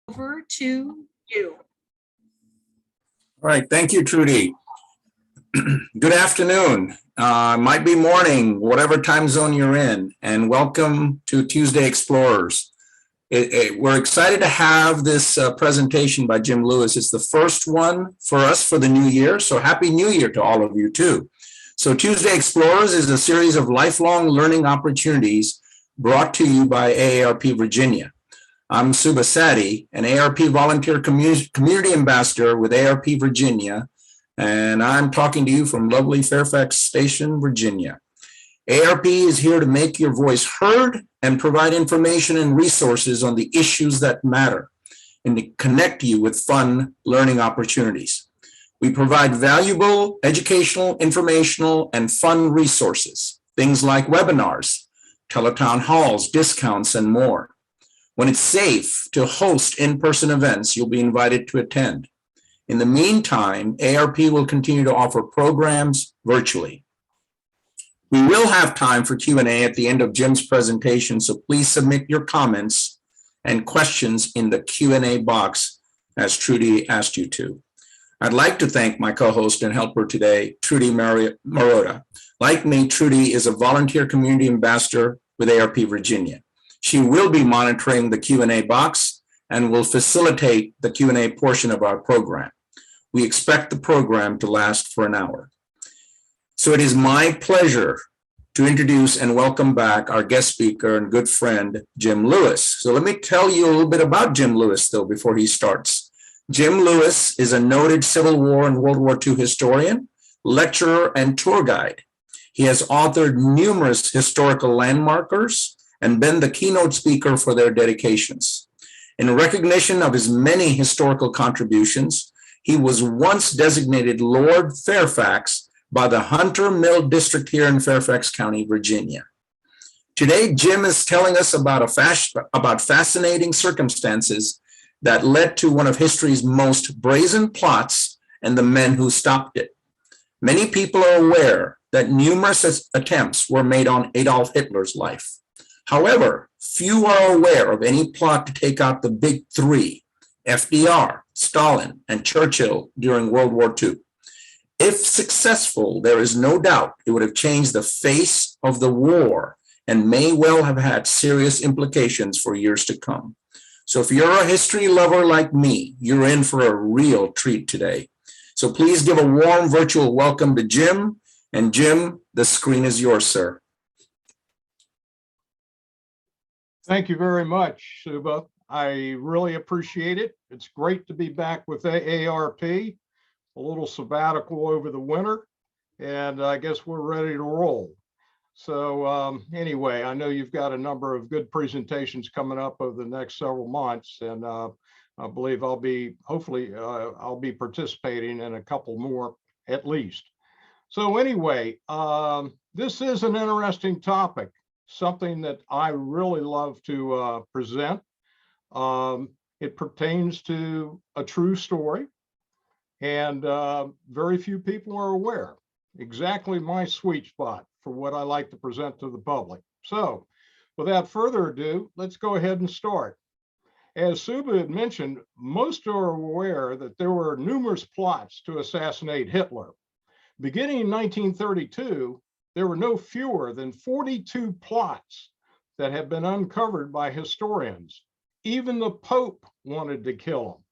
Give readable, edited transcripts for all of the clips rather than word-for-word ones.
over to you. All right, thank you, Trudy. Good afternoon. Might be morning, whatever time zone you're in, and welcome to Tuesday Explorers. We're excited to have this presentation by Jim Lewis. It's the first one for us for the new year, so Happy New Year to all of you too. So Tuesday Explorers is a series of lifelong learning opportunities brought to you by AARP Virginia. I'm Suba Sadi, an AARP volunteer community ambassador with AARP Virginia, and I'm talking to you from lovely Fairfax Station, Virginia. AARP is here to make your voice heard and provide information and resources on the issues that matter and to connect you with fun learning opportunities. We provide valuable educational, informational, and fun resources, things like webinars, teletown halls, discounts, and more. When it's safe to host in-person events, you'll be invited to attend. In the meantime, AARP will continue to offer programs virtually. We will have time for Q&A at the end of Jim's presentation, so please submit your comments and questions in the Q&A box as Trudy asked you to. I'd like to thank my co-host and helper today, Trudy Marotta. Like me, Trudy is a volunteer community ambassador with AARP Virginia. She will be monitoring the Q&A box and will facilitate the Q&A portion of our program. We expect the program to last for an hour. So it is my pleasure to introduce and welcome back our guest speaker and good friend, Jim Lewis. So let me tell you a little bit about Jim Lewis, though, before he starts. Jim Lewis is a noted Civil War and World War II historian, lecturer, and tour guide. He has authored numerous historical landmarkers and been the keynote speaker for their dedications. In recognition of his many historical contributions, he was once designated Lord Fairfax by the Hunter Mill District here in Fairfax County, Virginia. Today, Jim is telling us about fascinating circumstances that led to one of history's most brazen plots and the men who stopped it. Many people are aware that numerous attempts were made on Adolf Hitler's life. However, few are aware of any plot to take out the big three, FDR, Stalin, and Churchill during World War II. If successful, there is no doubt it would have changed the face of the war and may well have had serious implications for years to come. So if you're a history lover like me, you're in for a real treat today. So please give a warm virtual welcome to Jim. And Jim, the screen is yours, sir. Thank you very much, Suba. I really appreciate it. It's great to be back with AARP, a little sabbatical over the winter, and I guess we're ready to roll. So anyway, I know you've got a number of good presentations coming up over the next several months, and I believe hopefully I'll be participating in a couple more at least. So anyway, this is an interesting topic, something that I really love to present. It pertains to a true story, and very few people are aware. Exactly my sweet spot for what I like to present to the public. So without further ado, let's go ahead and start. As Suba had mentioned, most are aware that there were numerous plots to assassinate Hitler. Beginning in 1932, there were no fewer than 42 plots that have been uncovered by historians. Even the Pope wanted to kill him.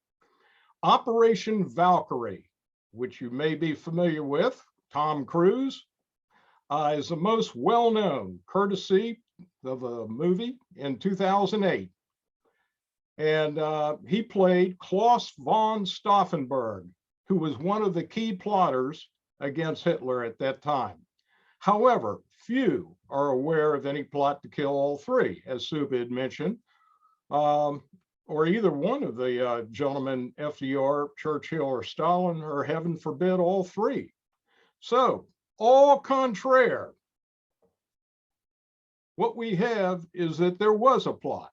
Operation Valkyrie, which you may be familiar with, Tom Cruise, is the most well-known, courtesy of a movie in 2008. And he played Klaus von Stauffenberg, who was one of the key plotters against Hitler at that time. However, few are aware of any plot to kill all three, as Suba had mentioned, or either one of the gentlemen, FDR, Churchill, or Stalin, or heaven forbid, all three. So, au contraire, what we have is that there was a plot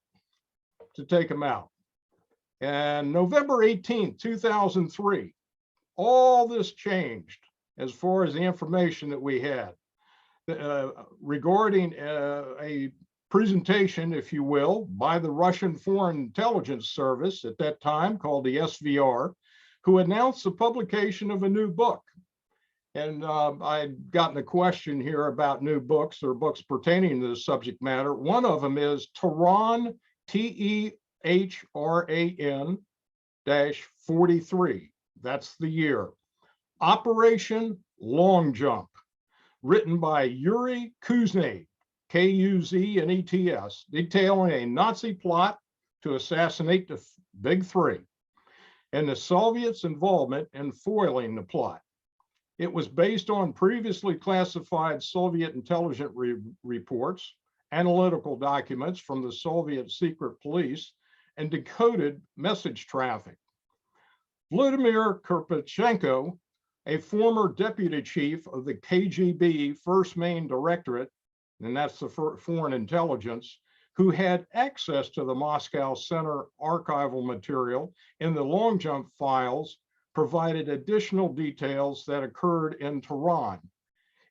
to take him out. And November 18, 2003, all this changed as far as the information that we had regarding a presentation, if you will, by the Russian Foreign Intelligence Service at that time, called the SVR, who announced the publication of a new book. And I'd gotten a question here about new books or books pertaining to the subject matter. One of them is Tehran, TEHRAN -43. That's the year. Operation Long Jump, written by Yuri Kuznetsov, Kuznets, detailing a Nazi plot to assassinate the Big Three and the Soviets' involvement in foiling the plot. It was based on previously classified Soviet intelligence reports, analytical documents from the Soviet secret police, and decoded message traffic. Vladimir Kirpichenko, a former deputy chief of the KGB First Main Directorate, and that's the foreign intelligence, who had access to the Moscow Center archival material in the Long Jump files, provided additional details that occurred in Tehran.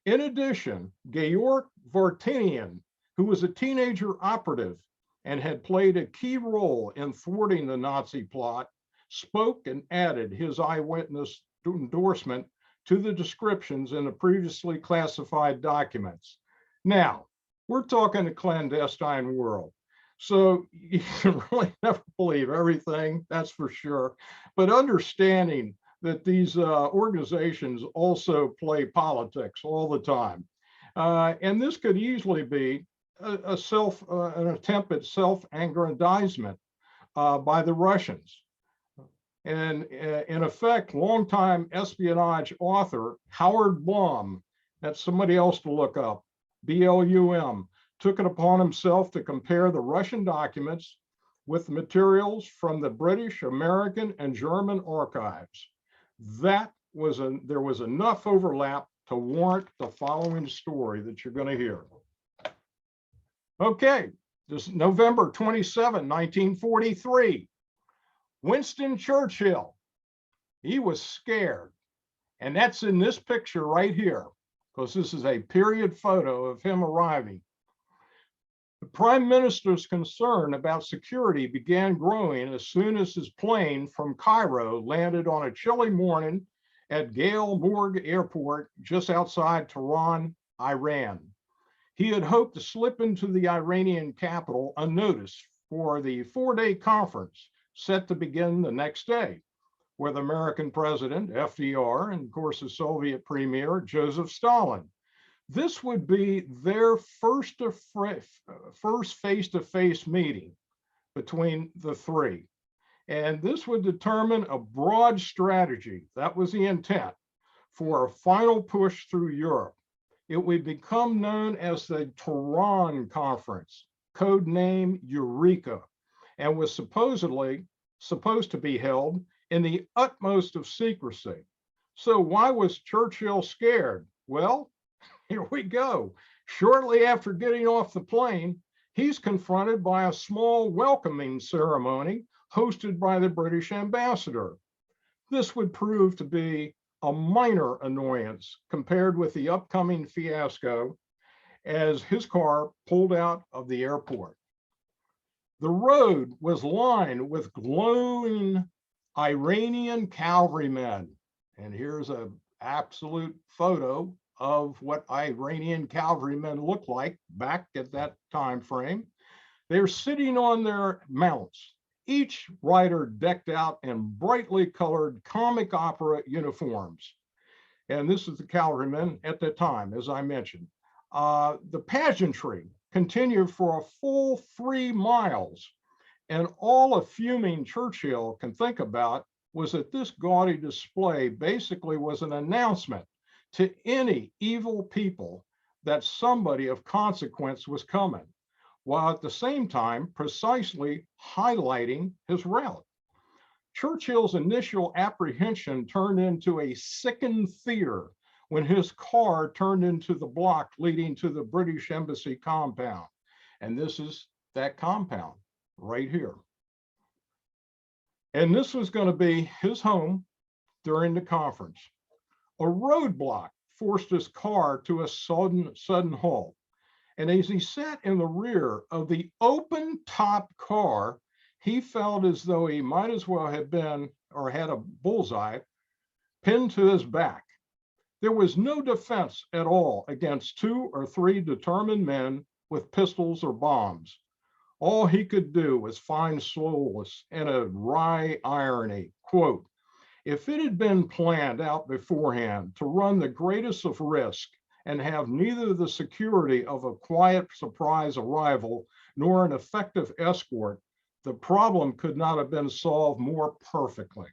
In addition, Georg Vartanian, who was a teenager operative and had played a key role in thwarting the Nazi plot, spoke and added his eyewitness endorsement to the descriptions in the previously classified documents. Now, we're talking a clandestine world, so you can really never believe everything, that's for sure. But understanding that these organizations also play politics all the time. And this could easily be an attempt at self-aggrandizement by the Russians. And in effect, longtime espionage author Howard Blum, that's somebody else to look up, BLUM, took it upon himself to compare the Russian documents with materials from the British, American, and German archives. There was enough overlap to warrant the following story that you're going to hear. Okay, this is November 27, 1943. Winston Churchill, he was scared. And that's in this picture right here, because this is a period photo of him arriving. The Prime Minister's concern about security began growing as soon as his plane from Cairo landed on a chilly morning at Gale Morgue Airport just outside Tehran, Iran. He had hoped to slip into the Iranian capital unnoticed for the four-day conference set to begin the next day, with American President FDR and, of course, the Soviet Premier Joseph Stalin. This would be their first face-to-face meeting between the three. And this would determine a broad strategy, that was the intent, for a final push through Europe. It would become known as the Tehran Conference, code name Eureka, and was supposed to be held in the utmost of secrecy. So why was Churchill scared? Well, here we go. Shortly after getting off the plane, he's confronted by a small welcoming ceremony hosted by the British ambassador. This would prove to be a minor annoyance compared with the upcoming fiasco as his car pulled out of the airport. The road was lined with glowing Iranian cavalrymen. And here's an absolute photo of what Iranian cavalrymen looked like back at that time frame. They're sitting on their mounts, each rider decked out in brightly colored comic opera uniforms. And this is the cavalrymen at the time, as I mentioned. The pageantry continued for a full 3 miles. And all a fuming Churchill can think about was that this gaudy display basically was an announcement to any evil people that somebody of consequence was coming, while at the same time precisely highlighting his route. Churchill's initial apprehension turned into a sickened fear when his car turned into the block leading to the British Embassy compound. And this is that compound right here. And this was going to be his home during the conference. A roadblock forced his car to a sudden halt, And as he sat in the rear of the open top car, he felt as though he might as well have been or had a bullseye pinned to his back. There was no defense at all against 2 or 3 determined men with pistols or bombs. All he could do was find solace in a wry irony. Quote, if it had been planned out beforehand to run the greatest of risk and have neither the security of a quiet surprise arrival nor an effective escort, the problem could not have been solved more perfectly.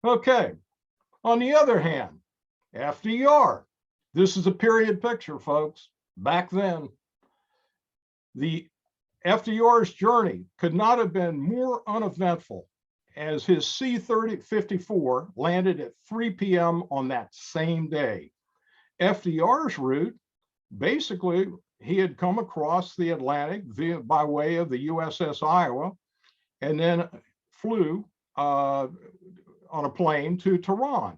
Okay, on the other hand, FDR. This is a period picture, folks. Back then, the FDR's journey could not have been more uneventful as his C-54 landed at 3 p.m. on that same day. FDR's route, basically, he had come across the Atlantic by way of the USS Iowa and then flew on a plane to Tehran.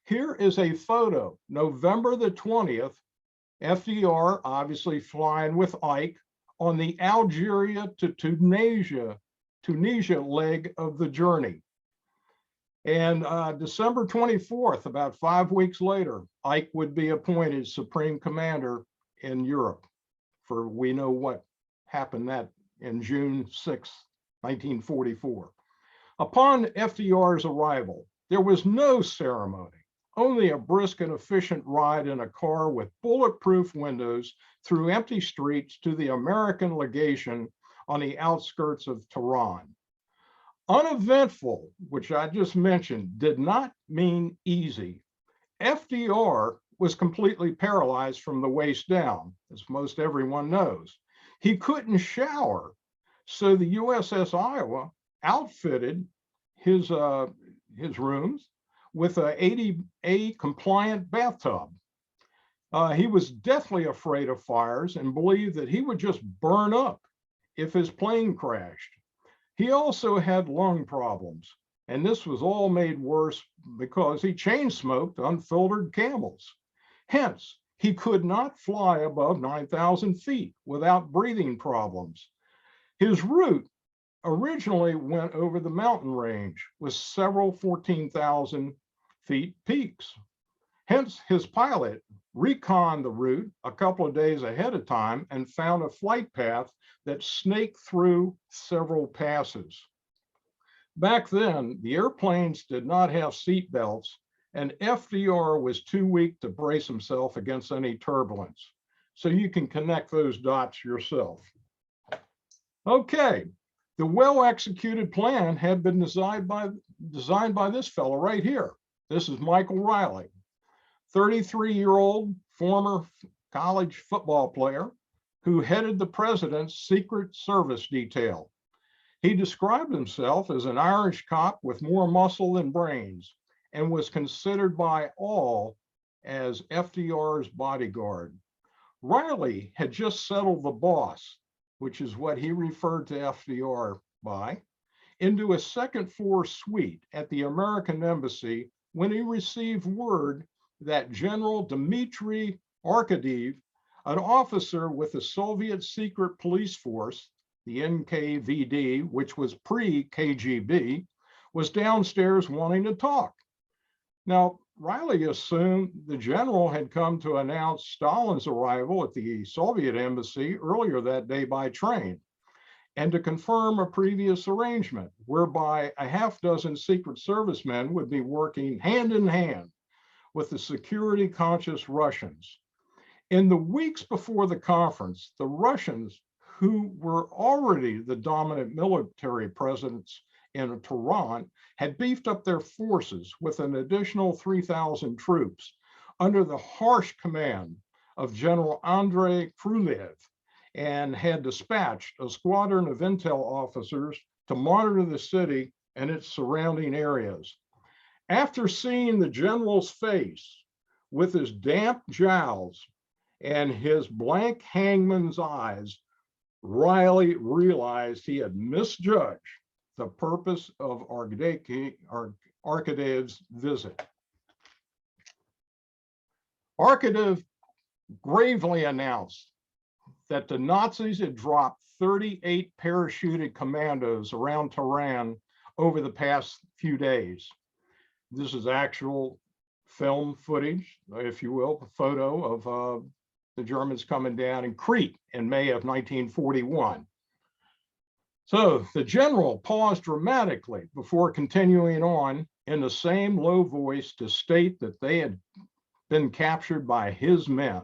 Here is a photo, November the 20th, FDR obviously flying with Ike on the Algeria to Tunisia leg of the journey. And December 24th, about 5 weeks later, Ike would be appointed Supreme Commander in Europe, for we know what happened that in June 6, 1944. Upon FDR's arrival, there was no ceremony, only a brisk and efficient ride in a car with bulletproof windows through empty streets to the American legation on the outskirts of Tehran. Uneventful, which I just mentioned, did not mean easy. FDR was completely paralyzed from the waist down, as most everyone knows. He couldn't shower, so the USS Iowa outfitted his rooms with a 80A compliant bathtub. He was deathly afraid of fires and believed that he would just burn up if his plane crashed. He also had lung problems, and this was all made worse because he chain smoked unfiltered Camels. Hence, he could not fly above 9,000 feet without breathing problems. His route originally went over the mountain range with several 14,000 feet peaks. Hence, his pilot reconned the route a couple of days ahead of time and found a flight path that snaked through several passes. Back then, the airplanes did not have seat belts, and FDR was too weak to brace himself against any turbulence. So you can connect those dots yourself. Okay, the well-executed plan had been designed by this fellow right here. This is Michael Riley, 33-year-old former college football player who headed the president's Secret Service detail. He described himself as an Irish cop with more muscle than brains and was considered by all as FDR's bodyguard. Riley had just settled the boss, which is what he referred to FDR by, into a second-floor suite at the American Embassy when he received word that General Dmitry Arkadev, an officer with the Soviet secret police force, the NKVD, which was pre-KGB, was downstairs wanting to talk. Now, Riley assumed the general had come to announce Stalin's arrival at the Soviet embassy earlier that day by train, and to confirm a previous arrangement whereby a half-dozen Secret Service men would be working hand in hand with the security-conscious Russians. In the weeks before the conference, the Russians, who were already the dominant military presence in Tehran, had beefed up their forces with an additional 3,000 troops under the harsh command of General Andrei Krylev, and had dispatched a squadron of intel officers to monitor the city and its surrounding areas. After seeing the general's face with his damp jowls and his blank hangman's eyes, Riley realized he had misjudged the purpose of Arkadev's visit. Arkadev gravely announced that the Nazis had dropped 38 parachuted commandos around Tehran over the past few days. This is actual film footage, if you will, a photo of the Germans coming down in Crete in May of 1941. So the general paused dramatically before continuing on in the same low voice to state that they had been captured by his men.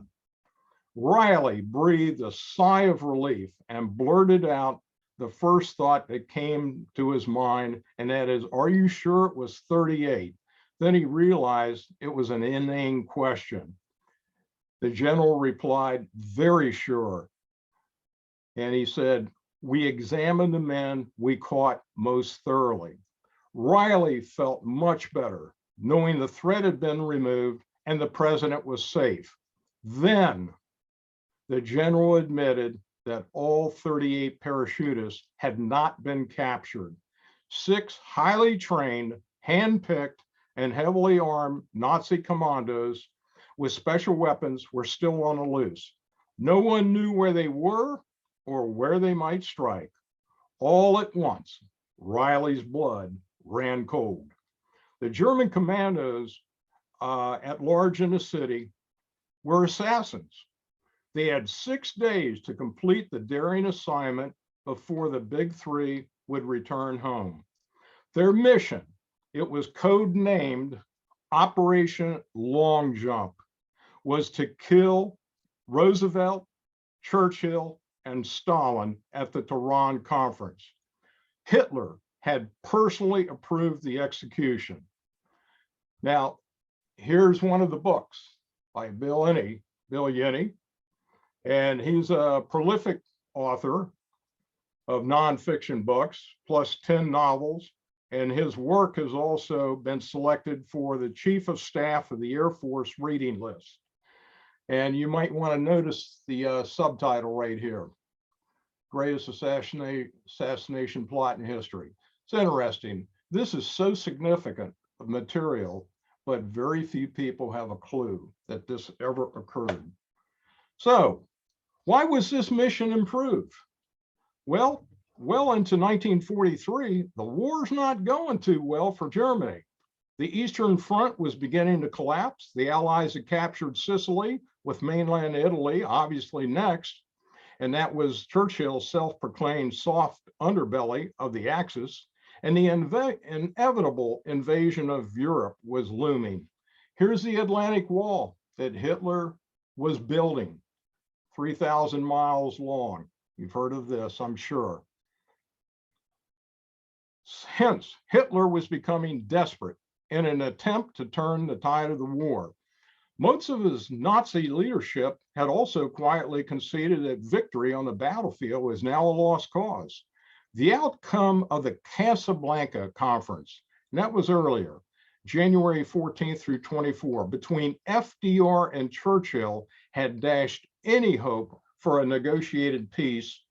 Riley breathed a sigh of relief and blurted out the first thought that came to his mind, and that is, "Are you sure it was 38? Then he realized it was an inane question. The general replied, "Very sure." And he said, "We examined the men we caught most thoroughly." Riley felt much better, knowing the threat had been removed and the president was safe. Then the general admitted that all 38 parachutists had not been captured. 6 highly trained, hand-picked, and heavily armed Nazi commandos with special weapons were still on the loose. No one knew where they were or where they might strike. All at once, Riley's blood ran cold. The German commandos at large in the city were assassins. They had 6 days to complete the daring assignment before the Big Three would return home. Their mission, it was codenamed Operation Long Jump, was to kill Roosevelt, Churchill, and Stalin at the Tehran conference. Hitler had personally approved the execution. Now, here's one of the books by Bill Yenny, and he's a prolific author of nonfiction books, plus 10 novels, and his work has also been selected for the Chief of Staff of the Air Force reading list. And you might want to notice the subtitle right here, Greatest Assassination Plot in History. It's interesting. This is so significant of material, but very few people have a clue that this ever occurred. So why was this mission improved? Well into 1943, the war's not going too well for Germany. The Eastern Front was beginning to collapse. The Allies had captured Sicily, with mainland Italy obviously next, and that was Churchill's self-proclaimed soft underbelly of the Axis, and the inevitable invasion of Europe was looming. Here's the Atlantic Wall that Hitler was building, 3,000 miles long. You've heard of this, I'm sure. Hence, Hitler was becoming desperate in an attempt to turn the tide of the war. Most of his Nazi leadership had also quietly conceded that victory on the battlefield was now a lost cause. The outcome of the Casablanca Conference, and that was earlier, January 14th through 24, between FDR and Churchill had dashed any hope for a negotiated peace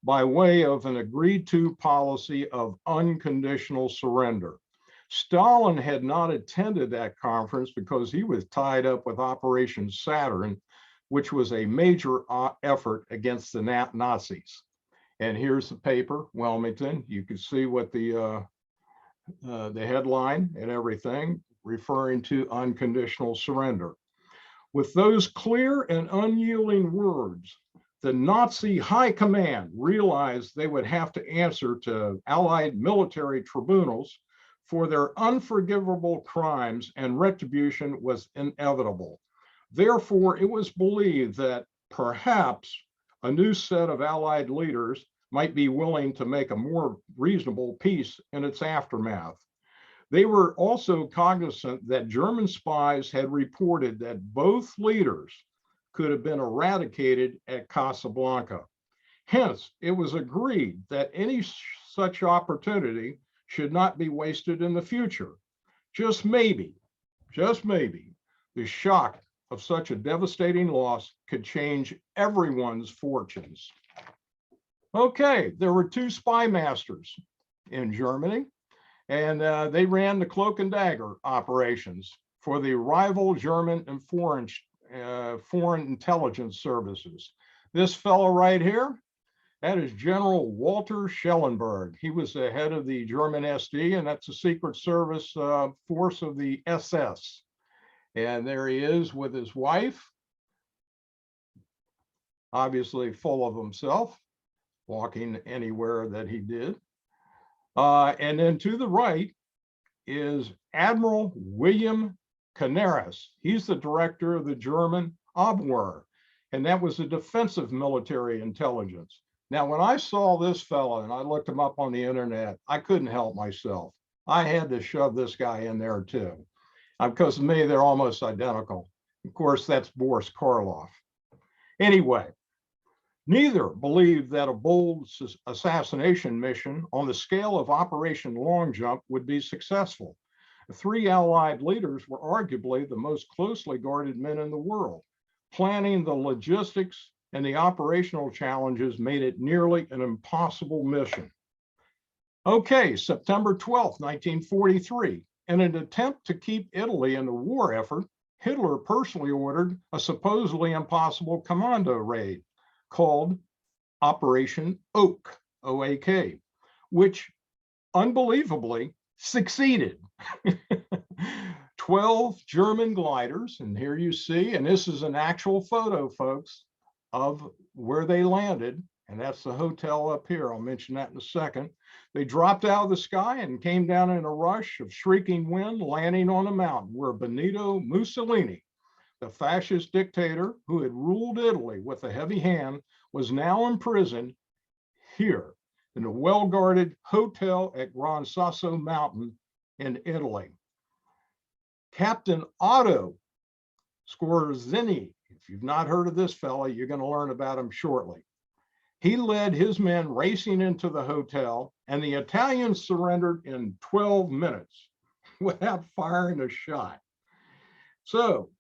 by way of an agreed-to policy of unconditional surrender. Stalin had not attended that conference because he was tied up with Operation Saturn, which was a major effort against the Nazis. And here's the paper, Wilmington. You can see what the headline and everything, referring to unconditional surrender. With those clear and unyielding words, the Nazi high command realized they would have to answer to Allied military tribunals for their unforgivable crimes, and retribution was inevitable. Therefore, it was believed that perhaps a new set of Allied leaders might be willing to make a more reasonable peace in its aftermath. They were also cognizant that German spies had reported that both leaders could have been eradicated at Casablanca. Hence, it was agreed that any such opportunity should not be wasted in the future. Just maybe, the shock of such a devastating loss could change everyone's fortunes. Okay, there were 2 spy masters in Germany, and they ran the cloak and dagger operations for the rival German foreign intelligence services. This fellow right here, that is General Walter Schellenberg. He was the head of the German SD, and that's a Secret Service force of the SS. And there he is with his wife, obviously full of himself, walking anywhere that he did. And then to the right is Admiral William Canaris. He's the director of the German Abwehr, and that was the defensive military intelligence. Now, when I saw this fellow and I looked him up on the internet, I couldn't help myself. I had to shove this guy in there too. Because to me, they're almost identical. Of course, that's Boris Karloff. Anyway, neither believed that a bold assassination mission on the scale of Operation Long Jump would be successful. The three Allied leaders were arguably the most closely guarded men in the world. Planning the logistics and the operational challenges made it nearly an impossible mission. Okay, September 12th, 1943. In an attempt to keep Italy in the war effort, Hitler personally ordered a supposedly impossible commando raid called Operation Oak, O-A-K, which unbelievably succeeded. 12 German gliders, and here you see, and this is an actual photo, folks, of where they landed, and that's the hotel up here. I'll mention that in a second. They dropped out of the sky and came down in a rush of shrieking wind, landing on a mountain where Benito Mussolini, the fascist dictator who had ruled Italy with a heavy hand, was now imprisoned here in a well-guarded hotel at Gran Sasso Mountain in Italy. Captain Otto Skorzeny, if you've not heard of this fella, you're going to learn about him shortly. He led his men racing into the hotel, and the Italians surrendered in 12 minutes without firing a shot. So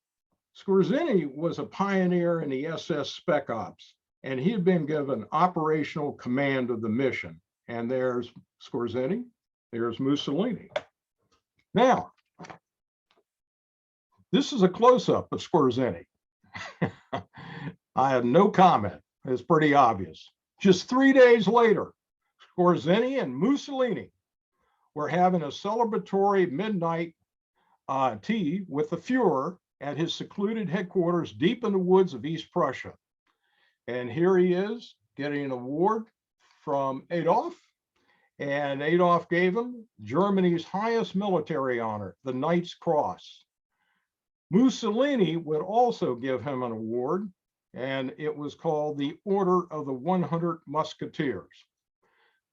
Skorzeny was a pioneer in the SS Spec Ops, and he had been given operational command of the mission. And there's Skorzeny, there's Mussolini. Now, this is a close-up of Skorzeny. I have no comment. It's pretty obvious. Just 3 days later, Skorzeny and Mussolini were having a celebratory midnight tea with the Fuhrer at his secluded headquarters deep in the woods of East Prussia. And here he is getting an award from Adolf, and Adolf gave him Germany's highest military honor, the Knight's Cross. Mussolini would also give him an award, and it was called the Order of the 100 Musketeers.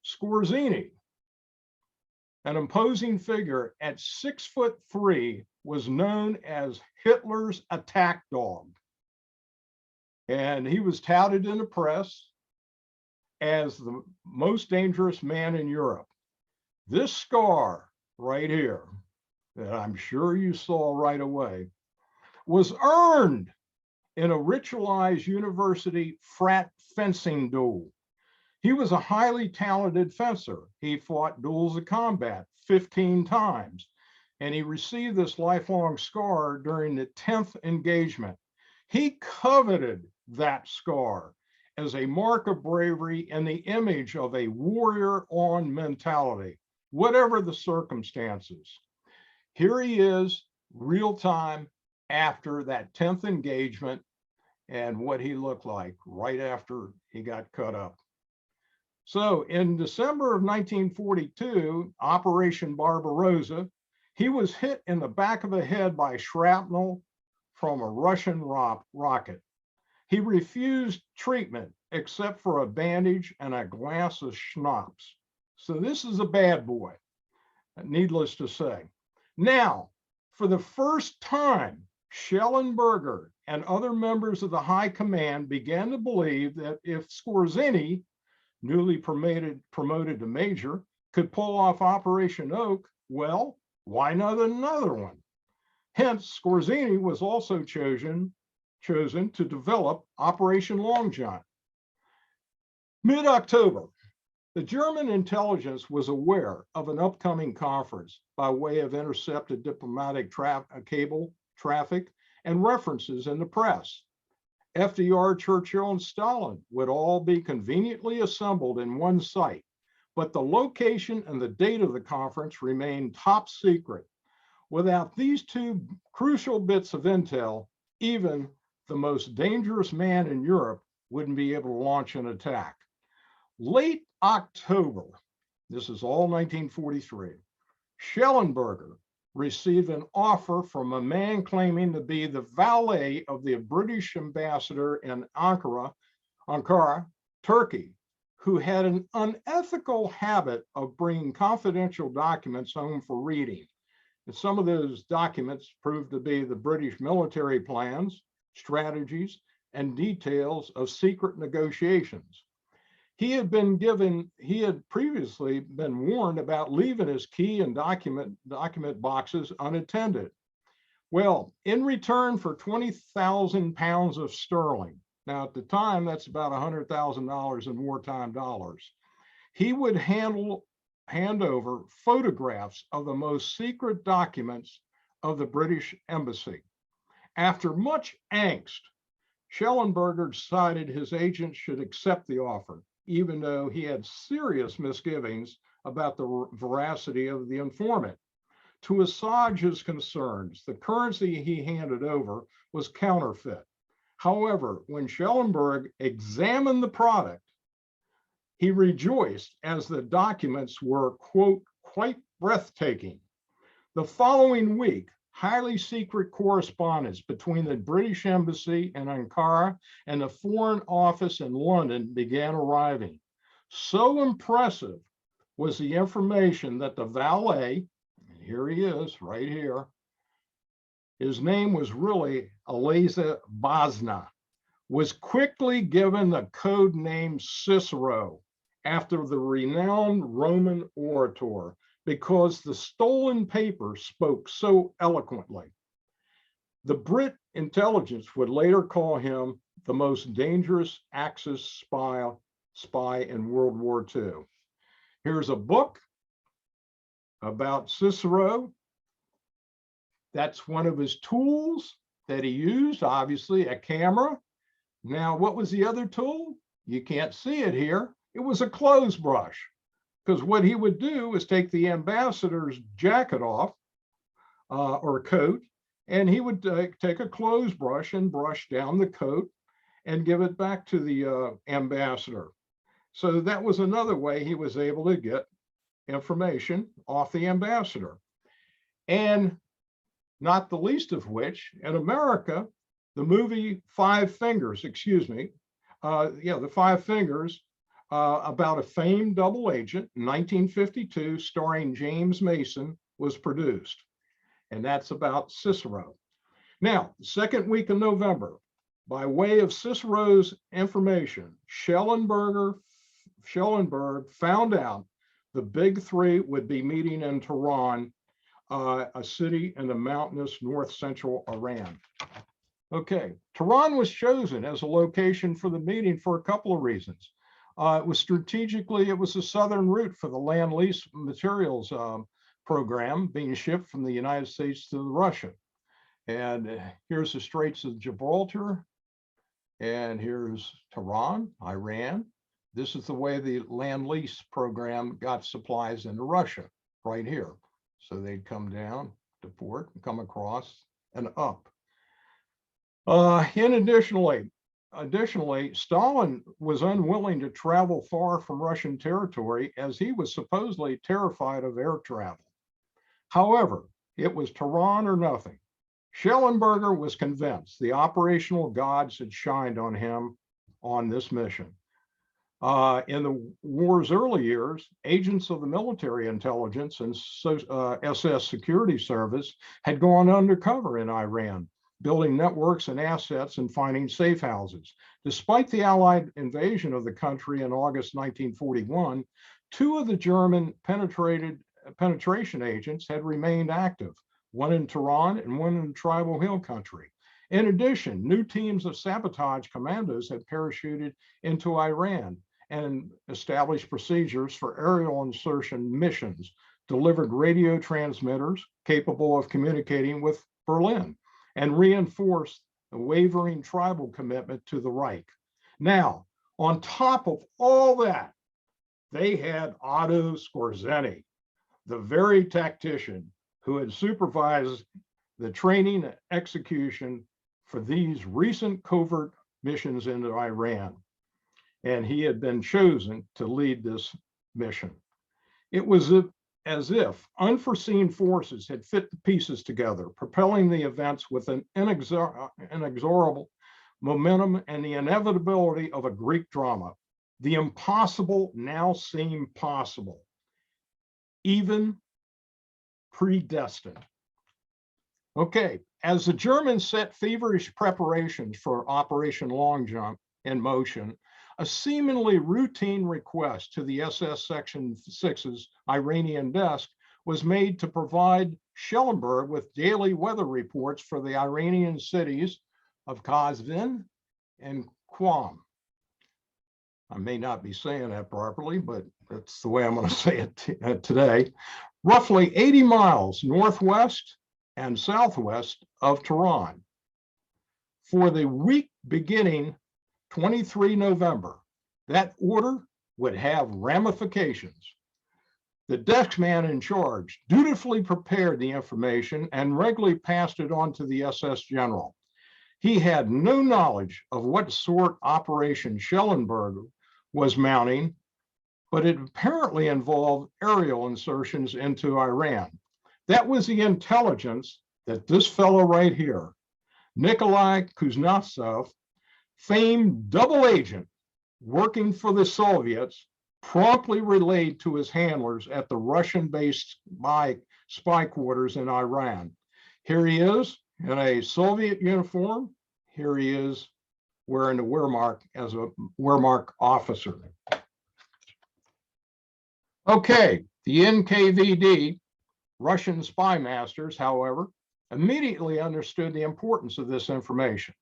Skorzeny, an imposing figure at 6'3", was known as Hitler's attack dog. And he was touted in the press as the most dangerous man in Europe. This scar right here, that I'm sure you saw right away, was earned in a ritualized university frat fencing duel. He was a highly talented fencer. He fought duels of combat 15 times, and he received this lifelong scar during the 10th engagement. He coveted that scar as a mark of bravery and the image of a warrior on mentality, whatever the circumstances. Here he is, real time after that 10th engagement, and what he looked like right after he got cut up. So in December of 1942, Operation Barbarossa, he was hit in the back of the head by shrapnel from a Russian rocket. He refused treatment except for a bandage and a glass of schnapps. So this is a bad boy, needless to say. Now, for the first time, Schellenberger and other members of the high command began to believe that if Skorzeny, newly promoted to major, could pull off Operation Oak, well, why not another one? Hence, Skorzeny was also chosen to develop Operation Long Jump. Mid-October, the German intelligence was aware of an upcoming conference by way of intercepted diplomatic cable traffic and references in the press. FDR, Churchill, and Stalin would all be conveniently assembled in one site, but the location and the date of the conference remained top secret. Without these two crucial bits of intel, even the most dangerous man in Europe wouldn't be able to launch an attack. Late October, this is all 1943, Schellenberger received an offer from a man claiming to be the valet of the British ambassador in Ankara, Turkey, who had an unethical habit of bringing confidential documents home for reading. And some of those documents proved to be the British military plans, strategies, and details of secret negotiations. He had previously been warned about leaving his key and document boxes unattended. Well, in return for 20,000 pounds of sterling, now at the time, that's about $100,000 in wartime dollars, he would hand over photographs of the most secret documents of the British embassy. After much angst, Schellenberger decided his agent should accept the offer, even though he had serious misgivings about the veracity of the informant. To assuage his concerns, the currency he handed over was counterfeit. However, when Schellenberg examined the product, he rejoiced as the documents were, quote, quite breathtaking. The following week, highly secret correspondence between the British Embassy in Ankara and the Foreign Office in London began arriving. So impressive was the information that the valet, and here he is right here, his name was really Eliza Bosna, was quickly given the code name Cicero after the renowned Roman orator, because the stolen paper spoke so eloquently. The Brit intelligence would later call him the most dangerous Axis spy in World War II. Here's a book about Cicero. That's one of his tools that he used, obviously, a camera. Now, what was the other tool? You can't see it here. It was a clothes brush. Because what he would do is take the ambassador's jacket off or coat, and he would take a clothes brush and brush down the coat and give it back to the ambassador. So that was another way he was able to get information off the ambassador. And not the least of which, in America, the movie Five Fingers, The Five Fingers, about a famed double agent in 1952, starring James Mason, was produced. And that's about Cicero. Now, the second week of November, by way of Cicero's information, Schellenberg found out the big three would be meeting in Tehran, a city in the mountainous north central Iran. Okay, Tehran was chosen as a location for the meeting for a couple of reasons. It was the southern route for the land lease materials program being shipped from the United States to Russia. And here's the Straits of Gibraltar, and here's Tehran, Iran. This is the way the land lease program got supplies into Russia, right here. So they'd come down to port and come across and up. Additionally, Stalin was unwilling to travel far from Russian territory as he was supposedly terrified of air travel. However, it was Tehran or nothing. Schellenberger was convinced the operational gods had shined on him on this mission. In the war's early years, agents of the military intelligence and SS Security Service had gone undercover in Iran, building networks and assets and finding safe houses. Despite the Allied invasion of the country in August 1941, two of the German penetration agents had remained active, one in Tehran and one in Tribal Hill country. In addition, new teams of sabotage commandos had parachuted into Iran and established procedures for aerial insertion missions, delivered radio transmitters capable of communicating with Berlin, and reinforce the wavering tribal commitment to the Reich. Now, on top of all that, they had Otto Skorzeny, the very tactician who had supervised the training and execution for these recent covert missions into Iran. And he had been chosen to lead this mission. It was as if unforeseen forces had fit the pieces together, propelling the events with an inexorable momentum and the inevitability of a Greek drama. The impossible now seemed possible, even predestined. Okay, as the Germans set feverish preparations for Operation Long Jump in motion, a seemingly routine request to the SS Section 6's Iranian desk was made to provide Schellenberg with daily weather reports for the Iranian cities of Qazvin and Qom. I may not be saying that properly, but that's the way I'm going to say it today. Roughly 80 miles northwest and southwest of Tehran. For the week beginning 23 November, that order would have ramifications. The desk man in charge dutifully prepared the information and regularly passed it on to the SS general. He had no knowledge of what sort Operation Schellenberg was mounting, but it apparently involved aerial insertions into Iran. That was the intelligence that this fellow right here, Nikolai Kuznetsov, famed double agent working for the Soviets, promptly relayed to his handlers at the Russian-based spy quarters in Iran. Here he is in a Soviet uniform. Here he is wearing the Wehrmacht as a Wehrmacht officer. Okay, the NKVD, Russian spy masters, however, immediately understood the importance of this information.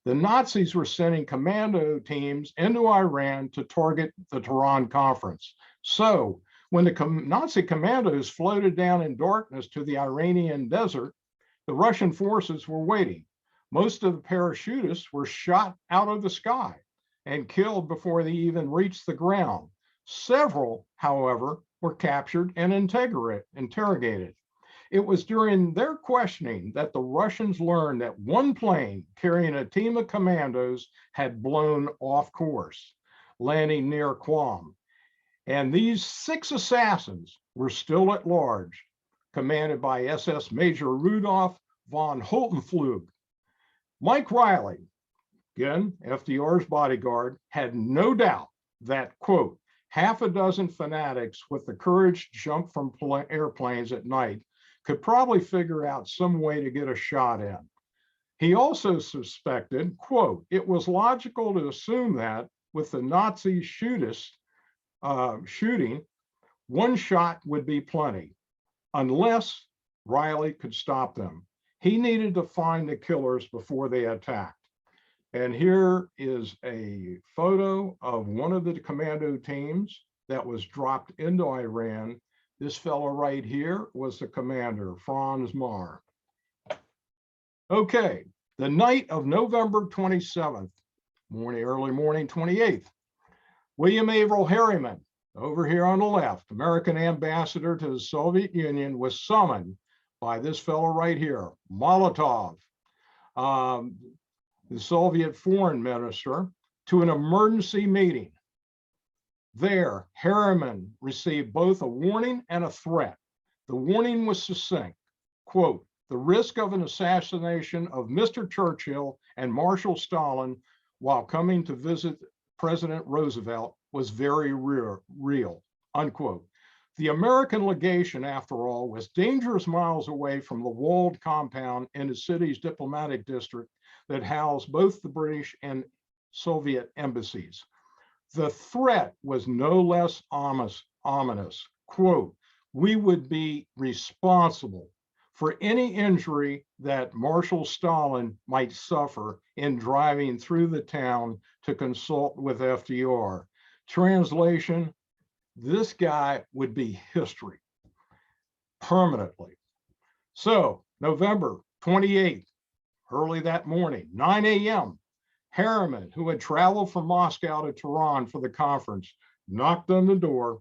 The Nazis were sending commando teams into Iran to target the Tehran conference. So when the Nazi commandos floated down in darkness to the Iranian desert, the Russian forces were waiting. Most of the parachutists were shot out of the sky and killed before they even reached the ground. Several, however, were captured and interrogated. It was during their questioning that the Russians learned that one plane carrying a team of commandos had blown off course, landing near Qom. And these 6 assassins were still at large, commanded by SS Major Rudolf von Holtenflug. Mike Riley, again, FDR's bodyguard, had no doubt that, quote, half a dozen fanatics with the courage to jump from airplanes at night could probably figure out some way to get a shot in. He also suspected, quote, it was logical to assume that with the Nazi shooting, one shot would be plenty, unless Riley could stop them. He needed to find the killers before they attacked. And here is a photo of one of the commando teams that was dropped into Iran. This fellow right here was the commander, Franz Marr. Okay, the night of November 27th, early morning 28th, William Averill Harriman, over here on the left, American ambassador to the Soviet Union, was summoned by this fellow right here, Molotov, the Soviet foreign minister, to an emergency meeting. There, Harriman received both a warning and a threat. The warning was succinct, quote, the risk of an assassination of Mr. Churchill and Marshal Stalin while coming to visit President Roosevelt was very real, unquote. The American legation, after all, was dangerous miles away from the walled compound in the city's diplomatic district that housed both the British and Soviet embassies. The threat was no less ominous. Quote, we would be responsible for any injury that Marshal Stalin might suffer in driving through the town to consult with FDR. Translation, this guy would be history permanently. So November 28th, early that morning, 9 a.m., Harriman, who had traveled from Moscow to Tehran for the conference, knocked on the door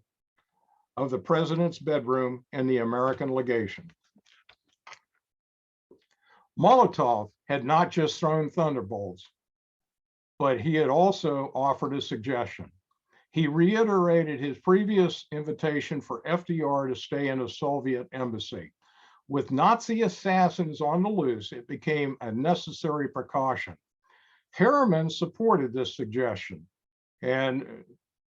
of the president's bedroom in the American legation. Molotov had not just thrown thunderbolts, but he had also offered a suggestion. He reiterated his previous invitation for FDR to stay in a Soviet embassy. With Nazi assassins on the loose, it became a necessary precaution. Harriman supported this suggestion and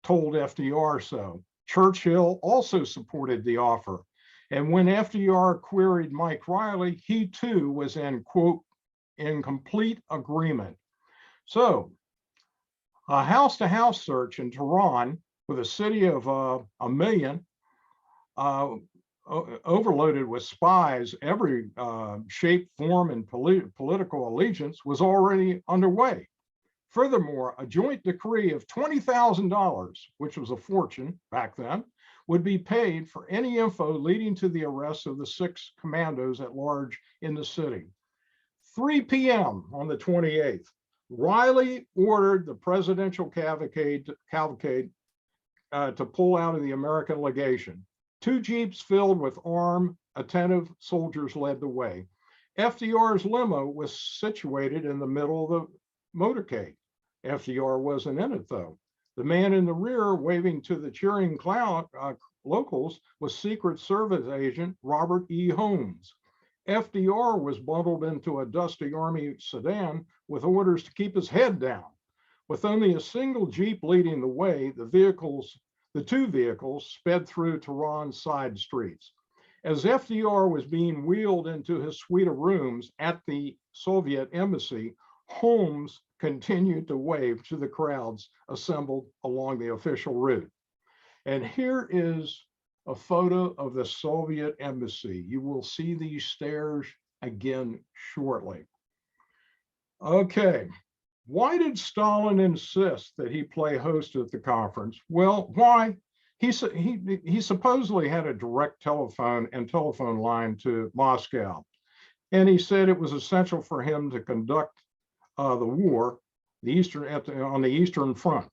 told FDR so. Churchill also supported the offer. And when FDR queried Mike Riley, he too was in, quote, in complete agreement. So a house-to-house search in Tehran with a city of 1 million, overloaded with spies, every shape, form, and political allegiance was already underway. Furthermore, a joint decree of $20,000, which was a fortune back then, would be paid for any info leading to the arrest of the 6 commandos at large in the city. 3 p.m. on the 28th, Riley ordered the presidential cavalcade to pull out of the American legation. 2 jeeps filled with armed, attentive soldiers led the way. FDR's limo was situated in the middle of the motorcade. FDR wasn't in it, though. The man in the rear waving to the cheering locals was Secret Service agent Robert E. Holmes. FDR was bundled into a dusty army sedan with orders to keep his head down. With only a single Jeep leading the way, the 2 vehicles sped through Tehran's side streets. As FDR was being wheeled into his suite of rooms at the Soviet embassy, Holmes continued to wave to the crowds assembled along the official route. And here is a photo of the Soviet embassy. You will see these stairs again shortly. Okay, why did Stalin insist that he play host at the conference? Well, why? He supposedly had a direct telephone line to Moscow. And he said it was essential for him to conduct the war on the Eastern Front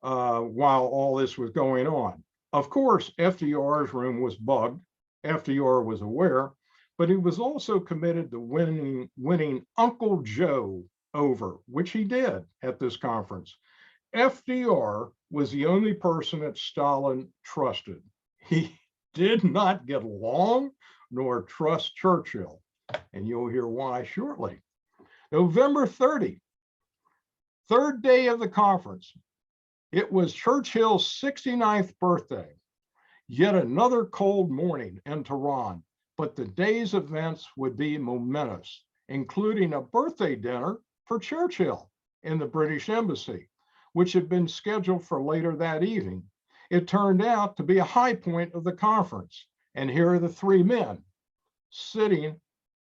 while all this was going on. Of course, FDR's room was bugged. FDR was aware, but he was also committed to winning Uncle Joe over, which he did at this conference. FDR was the only person that Stalin trusted. He did not get along nor trust Churchill, and you'll hear why shortly. November 30, 3rd day of the conference. It was Churchill's 69th birthday. Yet another cold morning in Tehran, but the day's events would be momentous, including a birthday dinner for Churchill in the British Embassy, which had been scheduled for later that evening. It turned out to be a high point of the conference. And here are the 3 men sitting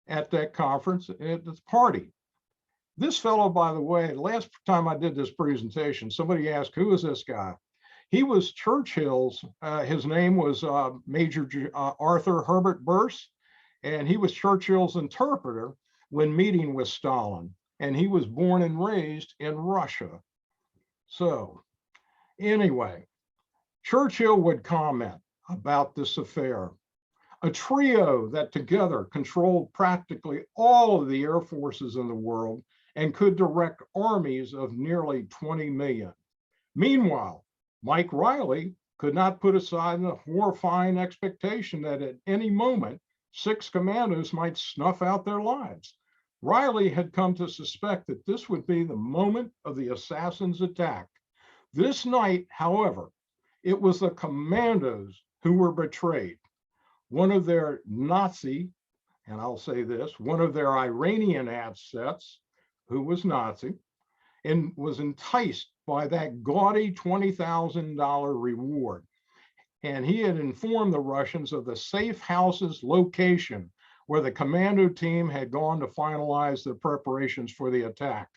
at that conference at the party. This fellow, by the way, last time I did this presentation, somebody asked, who is this guy? He was Churchill's, his name was Major Arthur Herbert Burse, and he was Churchill's interpreter when meeting with Stalin. And he was born and raised in Russia. So anyway, Churchill would comment about this affair. A trio that together controlled practically all of the air forces in the world and could direct armies of nearly 20 million. Meanwhile, Mike Riley could not put aside the horrifying expectation that at any moment, 6 commandos might snuff out their lives. Riley had come to suspect that this would be the moment of the assassins' attack. This night, however, it was the commandos who were betrayed. One of their Nazi, and I'll say this, one of their Iranian assets, who was Nazi, and was enticed by that gaudy $20,000 reward. And he had informed the Russians of the safe house's location where the commando team had gone to finalize their preparations for the attack,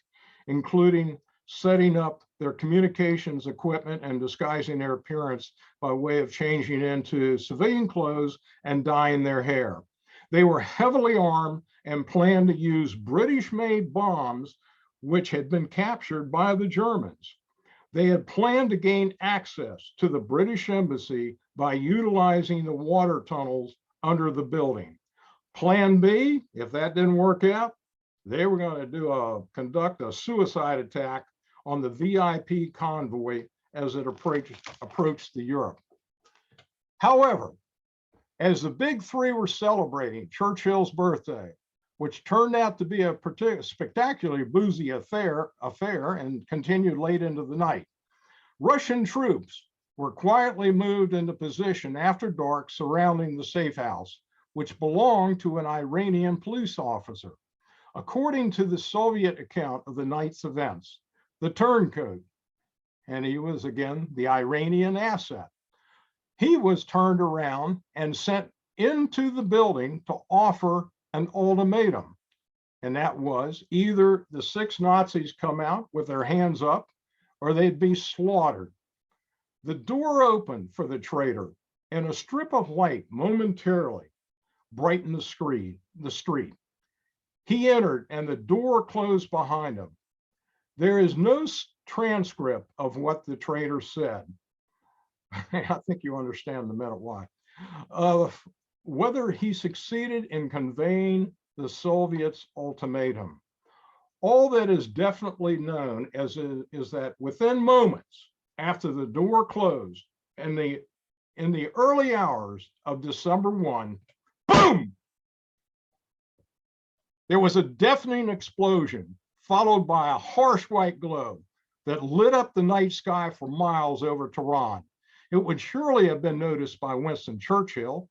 including setting up their communications equipment and disguising their appearance by way of changing into civilian clothes and dyeing their hair. They were heavily armed and planned to use British-made bombs, which had been captured by the Germans. They had planned to gain access to the British embassy by utilizing the water tunnels under the building. Plan B, if that didn't work out, they were going to conduct a suicide attack on the VIP convoy as it approached the Europe. However, as the big three were celebrating Churchill's birthday, which turned out to be a spectacularly boozy affair and continued late into the night, Russian troops were quietly moved into position after dark surrounding the safe house, which belonged to an Iranian police officer. According to the Soviet account of the night's events, the turncoat, and he was again the Iranian asset, he was turned around and sent into the building to offer an ultimatum. And that was either the 6 Nazis come out with their hands up or they'd be slaughtered. The door opened for the traitor and a strip of light momentarily brightened the street. He entered and the door closed behind him. There is no transcript of what the traitor said. I think you understand the minute why. Whether he succeeded in conveying the Soviets' ultimatum. All that is definitely known is that within moments after the door closed, in the early hours of December 1, boom! There was a deafening explosion, followed by a harsh white glow that lit up the night sky for miles over Tehran. It would surely have been noticed by Winston Churchill,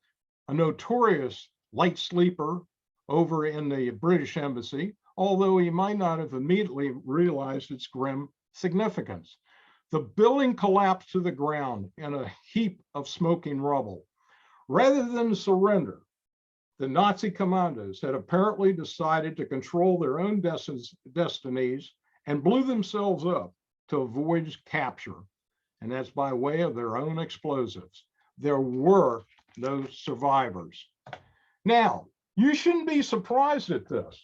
a notorious light sleeper over in the British embassy, although he might not have immediately realized its grim significance. The building collapsed to the ground in a heap of smoking rubble. Rather than surrender, the Nazi commandos had apparently decided to control their own destinies and blew themselves up to avoid capture. And that's by way of their own explosives. There were no survivors. Now, you shouldn't be surprised at this,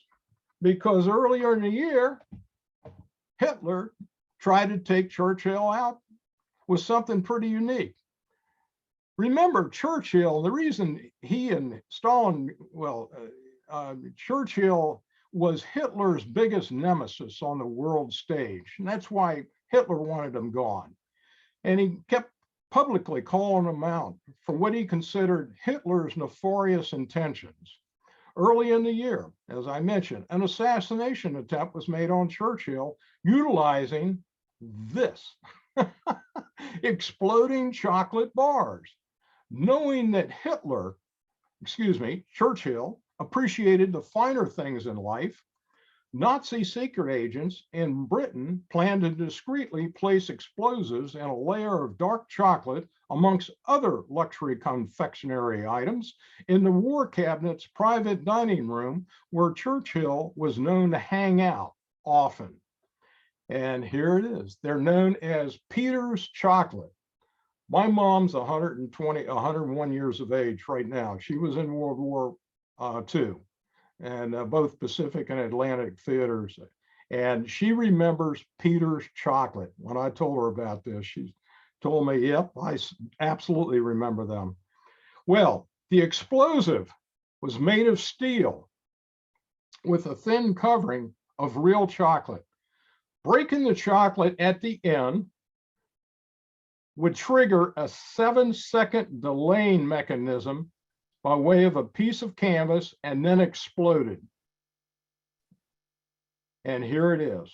because earlier in the year, Hitler tried to take Churchill out with something pretty unique. Remember, Churchill, the reason he and Stalin, Churchill was Hitler's biggest nemesis on the world stage. And that's why Hitler wanted him gone. And he kept publicly calling him out for what he considered Hitler's nefarious intentions. Early in the year, as I mentioned, an assassination attempt was made on Churchill utilizing this, exploding chocolate bars. Knowing that Churchill appreciated the finer things in life, Nazi secret agents in Britain planned to discreetly place explosives in a layer of dark chocolate amongst other luxury confectionery items in the War Cabinet's private dining room, where Churchill was known to hang out often. And here it is. They're known as Peter's chocolate. My mom's 101 years of age right now. She was in World War II. And both Pacific and Atlantic theaters. And she remembers Peter's chocolate. When I told her about this, she told me, yep, I absolutely remember them. Well, the explosive was made of steel with a thin covering of real chocolate. Breaking the chocolate at the end would trigger a 7-second delaying mechanism by way of a piece of canvas and then exploded. And here it is.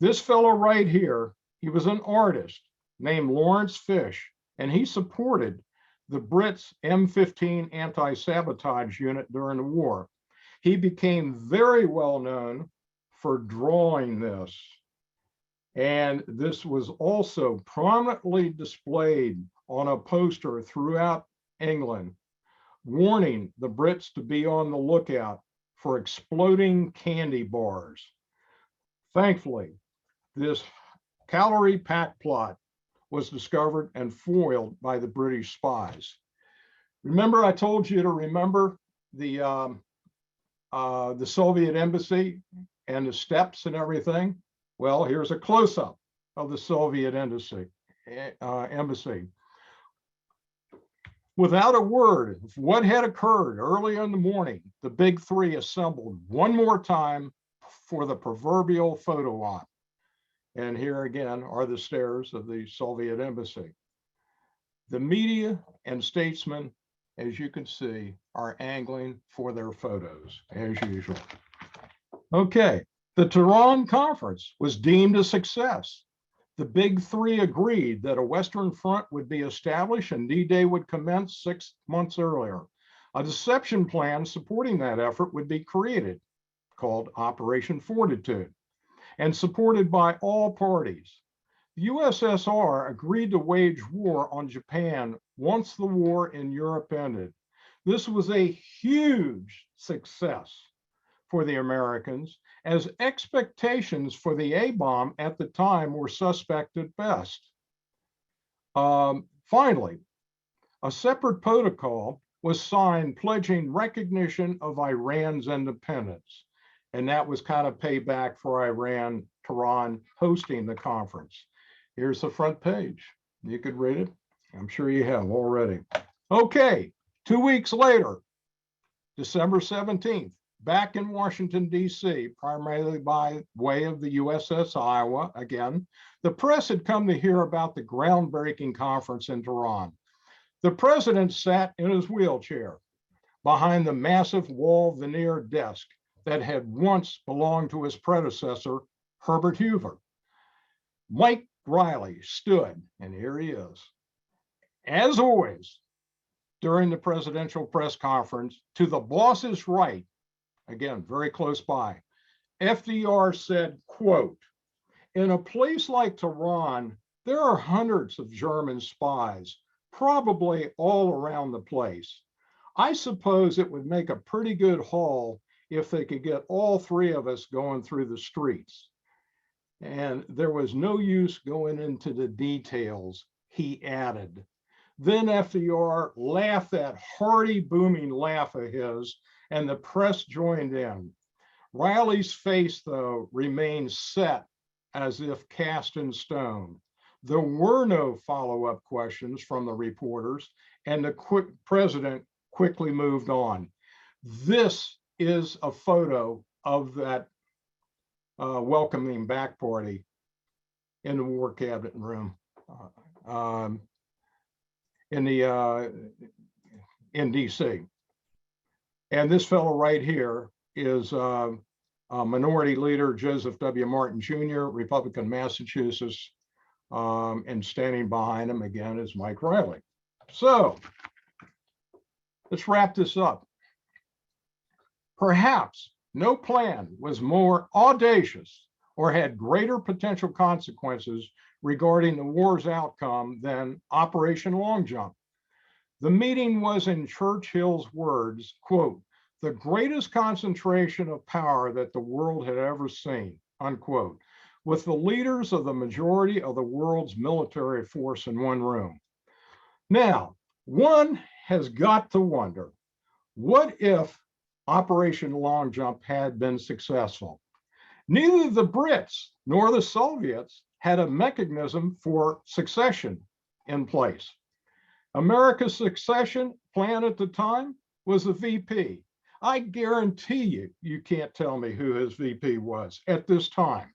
This fellow right here, he was an artist named Lawrence Fish, and he supported the Brits' M15 anti-sabotage unit during the war. He became very well known for drawing this. And this was also prominently displayed on a poster throughout England, warning the Brits to be on the lookout for exploding candy bars. Thankfully, this calorie-packed plot was discovered and foiled by the British spies. Remember, I told you to remember the Soviet embassy and the steps and everything. Well, here's a close-up of the Soviet embassy. Without a word of what had occurred early in the morning, the big three assembled one more time for the proverbial photo op. And here again are the stairs of the Soviet embassy. The media and statesmen, as you can see, are angling for their photos as usual. Okay, the Tehran conference was deemed a success. The big three agreed that a Western front would be established and D-Day would commence 6 months earlier. A deception plan supporting that effort would be created, called Operation Fortitude, and supported by all parties. The USSR agreed to wage war on Japan once the war in Europe ended. This was a huge success for the Americans, as expectations for the A-bomb at the time were suspect at best. Finally, a separate protocol was signed pledging recognition of Iran's independence. And that was kind of payback for Tehran hosting the conference. Here's the front page. You could read it. I'm sure you have already. Okay, 2 weeks later, December 17th, back in Washington, D.C., primarily by way of the USS Iowa, again, the press had come to hear about the groundbreaking conference in Tehran. The president sat in his wheelchair behind the massive wall veneer desk that had once belonged to his predecessor, Herbert Hoover. Mike Riley stood, and here he is. As always, during the presidential press conference, to the boss's right, again, very close by, FDR said, quote, "In a place like Tehran, there are hundreds of German spies, probably all around the place. I suppose it would make a pretty good haul if they could get all three of us going through the streets." And there was no use going into the details, he added. Then FDR laughed that hearty, booming laugh of his, and the press joined in. Riley's face, though, remained set as if cast in stone. There were no follow-up questions from the reporters, and the president quickly moved on. This is a photo of that welcoming back party in the War Cabinet room in DC. And this fellow right here is Minority Leader Joseph W. Martin Jr., Republican, Massachusetts, and standing behind him again is Mike Riley. So let's wrap this up. Perhaps no plan was more audacious or had greater potential consequences regarding the war's outcome than Operation Long Jump. The meeting was, in Churchill's words, quote, "the greatest concentration of power that the world had ever seen," unquote, with the leaders of the majority of the world's military force in one room. Now, one has got to wonder, what if Operation Long Jump had been successful? Neither the Brits nor the Soviets had a mechanism for succession in place. America's succession plan at the time was the VP. I guarantee you, you can't tell me who his VP was at this time.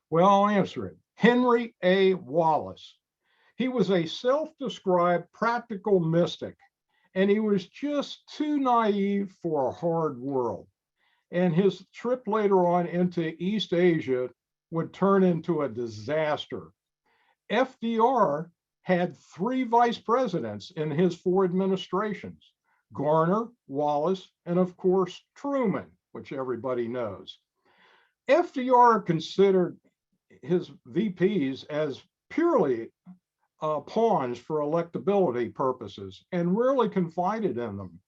Well, I'll answer it. Henry A. Wallace. He was a self-described practical mystic, and he was just too naive for a hard world. And his trip later on into East Asia would turn into a disaster. FDR had 3 vice presidents in his 4 administrations: Garner, Wallace, and of course, Truman, which everybody knows. FDR considered his VPs as purely pawns for electability purposes and rarely confided in them.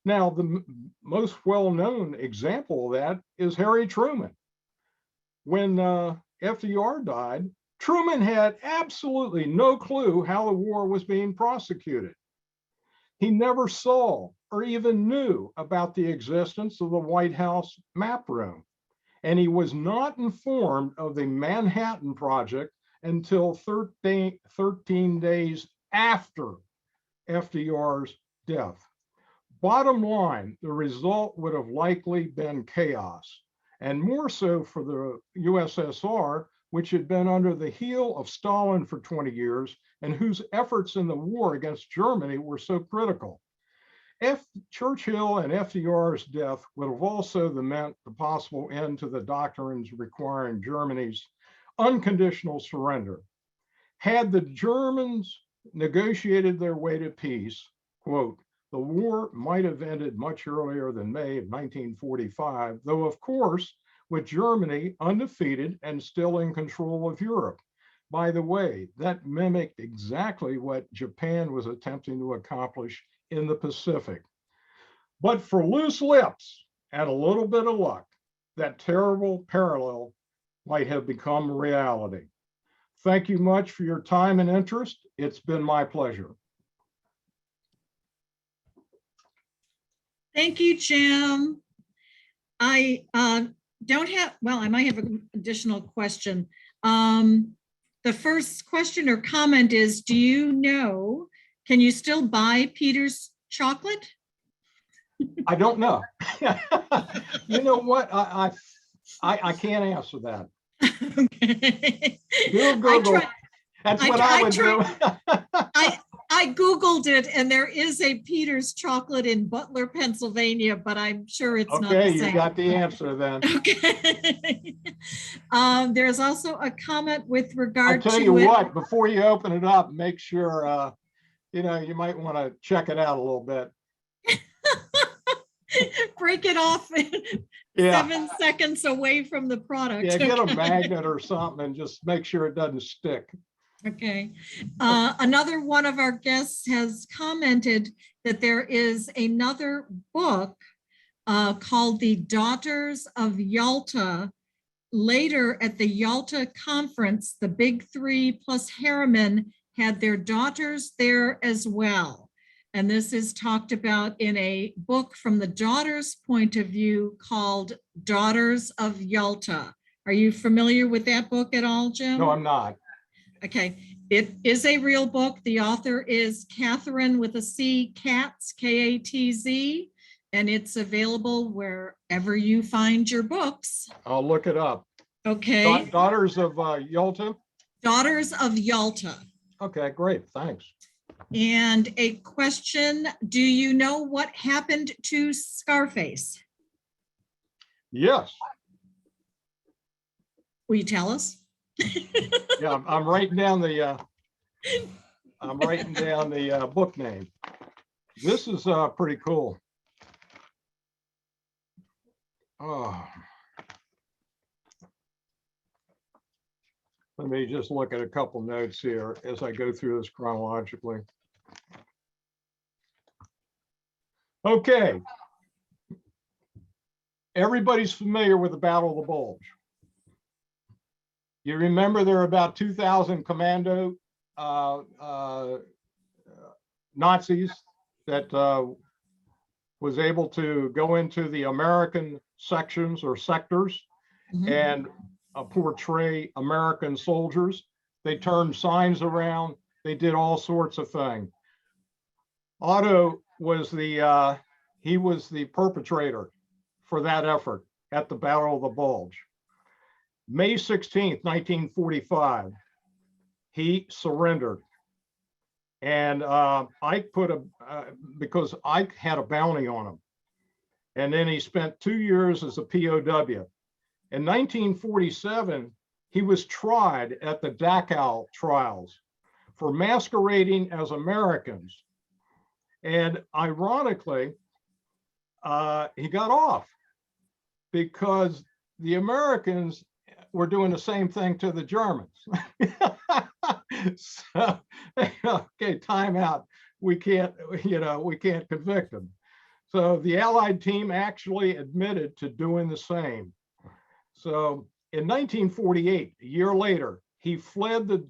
Now, the most well-known example of that is Harry Truman. When FDR died, Truman had absolutely no clue how the war was being prosecuted. He never saw or even knew about the existence of the White House map room. And he was not informed of the Manhattan Project until 13 days after FDR's death. Bottom line, the result would have likely been chaos, and more so for the USSR, which had been under the heel of Stalin for 20 years and whose efforts in the war against Germany were so critical. Churchill and FDR's death would have also meant the possible end to the doctrines requiring Germany's unconditional surrender. Had the Germans negotiated their way to peace, quote, the war might have ended much earlier than May of 1945, though of course, with Germany undefeated and still in control of Europe. By the way, that mimicked exactly what Japan was attempting to accomplish in the Pacific. But for loose lips and a little bit of luck, that terrible parallel might have become reality. Thank you much for your time and interest. It's been my pleasure. Thank you, Jim. I don't have, well, I might have an additional question. The first question or comment is, do you know, can you still buy Peter's chocolate? I don't know. You know what? I can't answer that. Okay. Do a Google. That's what I would do. I Googled it, and there is a Peter's chocolate in Butler, Pennsylvania, but I'm sure it's not the Okay, same. you got the answer then. Okay. There's also a comment with regard I'll tell to you it. what, before you open it up, make sure, you know, you might want to check it out a little bit. Break it off Yeah. 7 seconds away from the product. Yeah, get a Okay. magnet or something and just make sure it doesn't stick. Okay. Another one of our guests has commented that there is another book called The Daughters of Yalta. Later at the Yalta conference, the big three plus Harriman had their daughters there as well. And this is talked about in a book from the daughter's point of view called Daughters of Yalta. Are you familiar with that book at all, Jim? No, I'm not. Okay, it is a real book. The author is Catherine with a C, Katz, K-A-T-Z, and it's available wherever you find your books. I'll look it up. Okay. Daughters of Yalta? Daughters of Yalta. Okay, great, thanks. And a question, do you know what happened to Scarface? Yes. Will you tell us? Yeah, I'm writing down the book name. This is pretty cool. Oh. Let me just look at a couple notes here as I go through this chronologically. Okay. Everybody's familiar with the Battle of the Bulge. You remember there are about 2,000 commando Nazis that was able to go into the American sections or sectors and portray American soldiers. They turned signs around. They did all sorts of things. Otto was he was the perpetrator for that effort at the Battle of the Bulge. May 16th, 1945, he surrendered. And I put because I had a bounty on him. And then he spent 2 years as a POW. In 1947, he was tried at the Dachau trials for masquerading as Americans. And ironically, he got off because the Americans were doing the same thing to the Germans. So, okay, time out. We can't, we can't convict them. So the Allied team actually admitted to doing the same. So in 1948, a year later, he fled the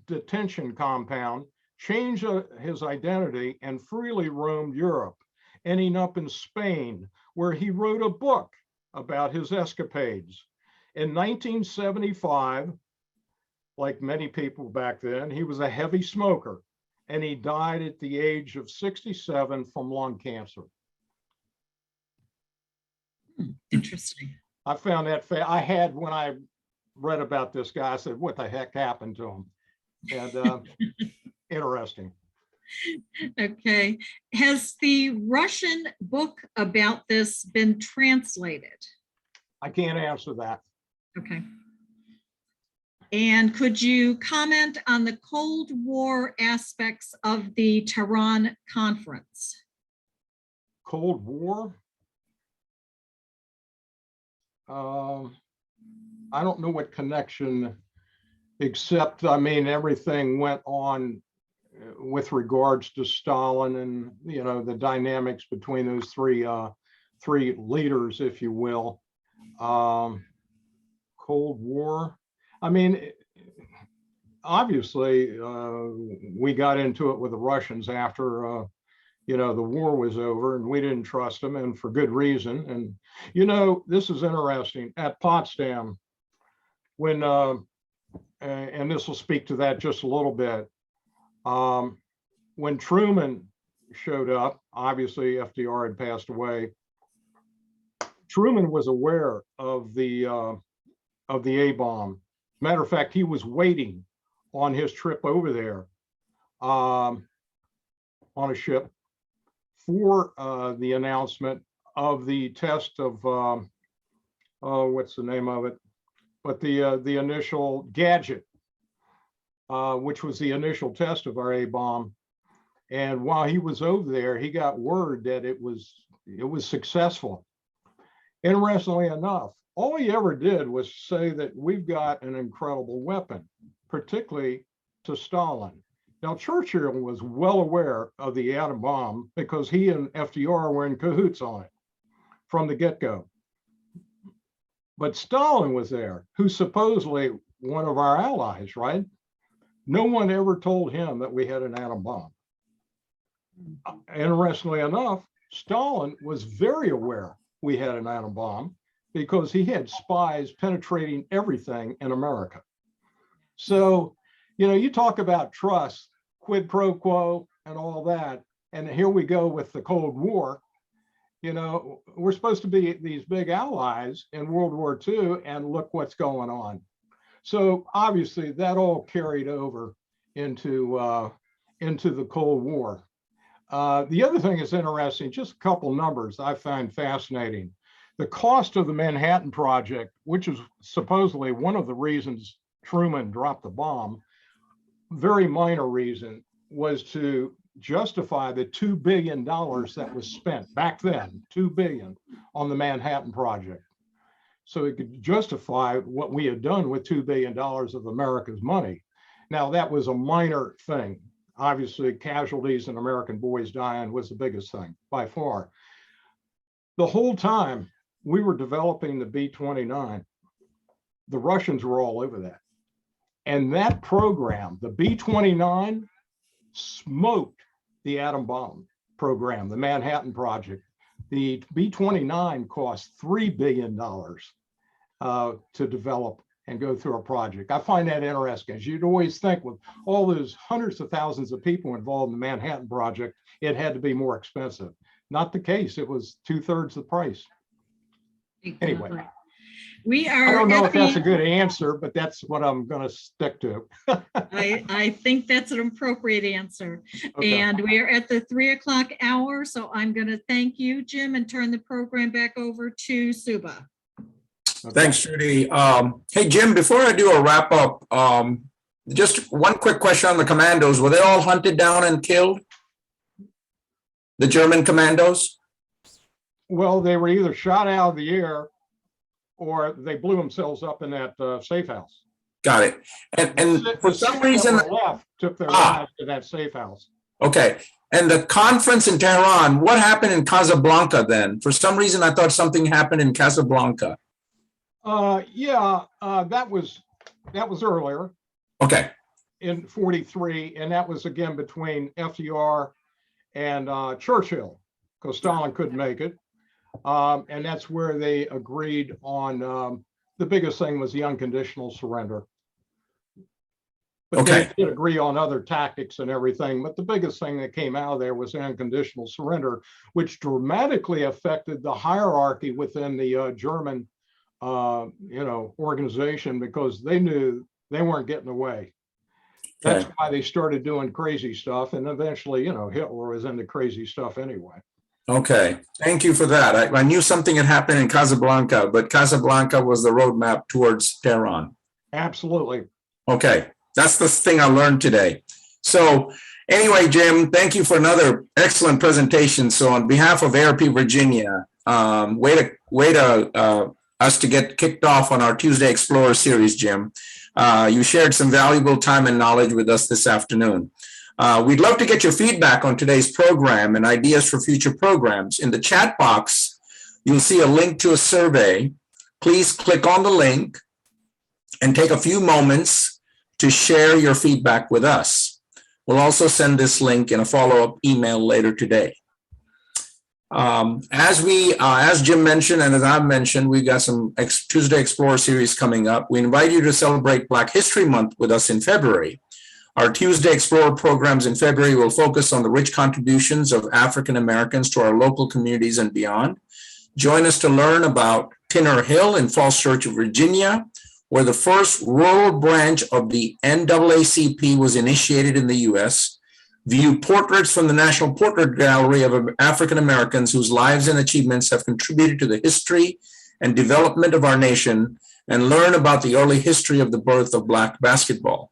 detention compound changed his identity and freely roamed Europe, ending up in Spain, where he wrote a book about his escapades. In 1975, like many people back then, he was a heavy smoker, and he died at the age of 67 from lung cancer. Interesting. I found that I had, when I read about this guy, I said, what the heck happened to him? And interesting. Okay. Has the Russian book about this been translated? I can't answer that. Okay. And could you comment on the Cold War aspects of the Tehran conference? Cold War? I don't know what connection, except, I mean, everything went on with regards to Stalin and, you know, the dynamics between those three leaders, if you will. Cold War. I mean, obviously, we got into it with the Russians after, you know, the war was over, and we didn't trust them, and for good reason. And, you know, this is interesting. At Potsdam, when, and this will speak to that just a little bit, when Truman showed up, obviously FDR had passed away. Truman was aware of the A-bomb. Matter of fact, he was waiting on his trip over there on a ship for the announcement of the test of, what's the name of it? But the initial gadget, which was the initial test of our A-bomb. And while he was over there, he got word that it was successful. Interestingly enough, all he ever did was say that we've got an incredible weapon, particularly to Stalin. Now, Churchill was well aware of the atom bomb because he and FDR were in cahoots on it from the get-go. But Stalin was there, who's supposedly one of our allies, right? No one ever told him that we had an atom bomb. Interestingly enough, Stalin was very aware we had an atom bomb because he had spies penetrating everything in America. So, you know, you talk about trust, quid pro quo, and all that. And here we go with the Cold War. You know, we're supposed to be these big allies in World War II, and look what's going on. So obviously that all carried over into the Cold War. The other thing that's interesting, just a couple numbers I find fascinating. The cost of the Manhattan Project, which is supposedly one of the reasons Truman dropped the bomb, very minor reason, was to justify the $2 billion that was spent back then, $2 billion on the Manhattan Project. So it could justify what we had done with $2 billion of America's money. Now, that was a minor thing. Obviously, casualties and American boys dying was the biggest thing by far. The whole time we were developing the B-29, the Russians were all over that. And that program, the B-29, smoked the atom bomb program, the Manhattan Project. The B-29 cost $3 billion to develop and go through a project. I find that interesting. As you'd always think with all those hundreds of thousands of people involved in the Manhattan Project, it had to be more expensive. Not the case. It was 2/3 the price. Exactly. Anyway, we are. I don't know if that's a good answer, but that's what I'm going to stick to. I think that's an appropriate answer. Okay. And we are at the 3 o'clock hour. So I'm going to thank you, Jim, and turn the program back over to Suba. Okay. Thanks, Trudy. Hey, Jim, before I do a wrap up, just one quick question on the commandos. Were they all hunted down and killed? The German commandos? Well, they were either shot out of the air or they blew themselves up in that safe house. Got it. And for some reason, left took their lives to that safe house. Okay. And the conference in Tehran, what happened in Casablanca then? For some reason, I thought something happened in Casablanca. That was earlier. Okay. in 43, and that was again between FDR and Churchill, because Stalin couldn't make it. And that's where they agreed on the biggest thing was the unconditional surrender. But Okay. they did agree on other tactics and everything. But the biggest thing that came out of there was unconditional surrender, which dramatically affected the hierarchy within the German, organization, because they knew they weren't getting away. That's Okay. why they started doing crazy stuff. And eventually, Hitler was into crazy stuff anyway. Okay, thank you for that. I knew something had happened in Casablanca, but Casablanca was the roadmap towards Tehran. Absolutely. Okay, that's the thing I learned today. So anyway, Jim, thank you for another excellent presentation. So on behalf of ARP Virginia, way to us to get kicked off on our Tuesday Explorer series, Jim. You shared some valuable time and knowledge with us this afternoon. We'd love to get your feedback on today's program and ideas for future programs. In the chat box, you'll see a link to a survey. Please click on the link and take a few moments to share your feedback with us. We'll also send this link in a follow-up email later today. As Jim mentioned, and as I've mentioned, we've got some Tuesday Explorer series coming up. We invite you to celebrate Black History Month with us in February. Our Tuesday Explorer programs in February will focus on the rich contributions of African Americans to our local communities and beyond. Join us to learn about Tinner Hill in Falls Church, Virginia, where the first rural branch of the NAACP was initiated in the U.S. View portraits from the National Portrait Gallery of African Americans whose lives and achievements have contributed to the history and development of our nation, and learn about the early history of the birth of Black basketball.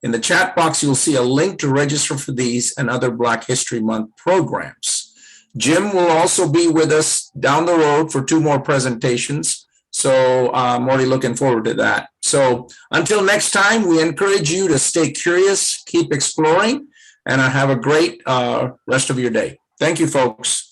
In the chat box, you'll see a link to register for these and other Black History Month programs. Jim will also be with us down the road for 2 more presentations. So I'm already looking forward to that. So until next time, we encourage you to stay curious, keep exploring, and have a great rest of your day. Thank you, folks.